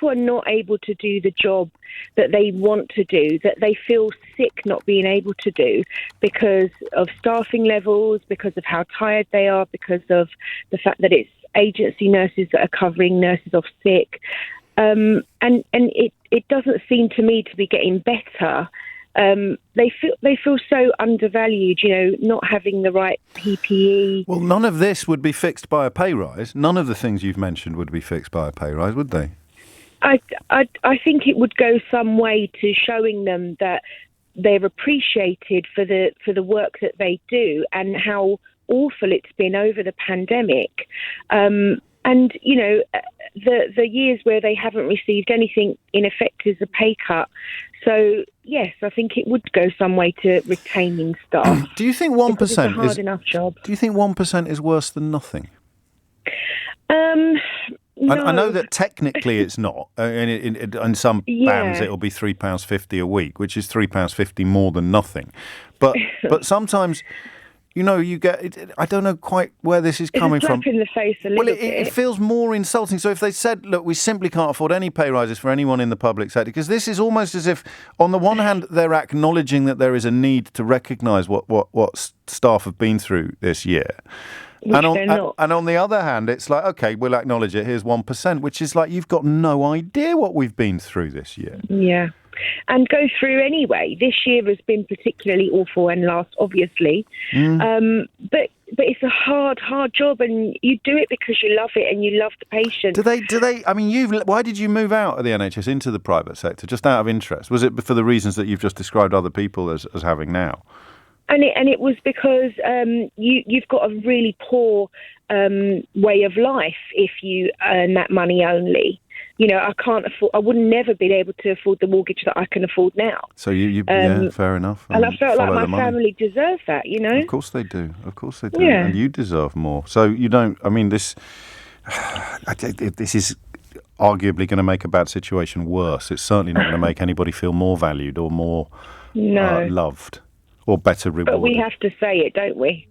people are not able to do the job that they want to do, that they feel sick not being able to do because of staffing levels, because of how tired they are, because of the fact that it's agency nurses that are covering nurses off sick. And it doesn't seem to me to be getting better. They feel so undervalued, not having the right PPE. Well, none of this would be fixed by a pay rise. None of the things you've mentioned would be fixed by a pay rise, would they? I think it would go some way to showing them that they're appreciated for the work that they do and how awful it's been over the pandemic. And, the years where they haven't received anything in effect is a pay cut. So, yes, I think it would go some way to retaining staff. Do you think 1% it's a hard enough job. Do you think 1% is worse than nothing? No. I know that technically it's not. In some bands it'll be £3.50 a week, which is £3.50 more than nothing. But sometimes... you get... I don't know quite where this is coming from. It's a slap in the face a little bit. It feels more insulting. So if they said, look, we simply can't afford any pay rises for anyone in the public sector, because this is almost as if, on the one hand, they're acknowledging that there is a need to recognise what staff have been through this year. And on the other hand, it's like, OK, we'll acknowledge it. Here's 1%, which is like, you've got no idea what we've been through this year. Yeah. And go through anyway. This year has been particularly awful and last, obviously. But it's a hard job, and you do it because you love it and you love the patient. Do they? I mean, why did you move out of the NHS into the private sector? Just out of interest? Was it for the reasons that you've just described other people as having now? And it was because you've got a really poor way of life if you earn that money only. I can't afford. I would never be able to afford the mortgage that I can afford now. So you fair enough. And I felt like my family deserved that. Of course they do. Yeah. And you deserve more. So you don't. I mean, this is arguably going to make a bad situation worse. It's certainly not going to make anybody feel more valued or more loved or better rewarded. But we have to say it, don't we?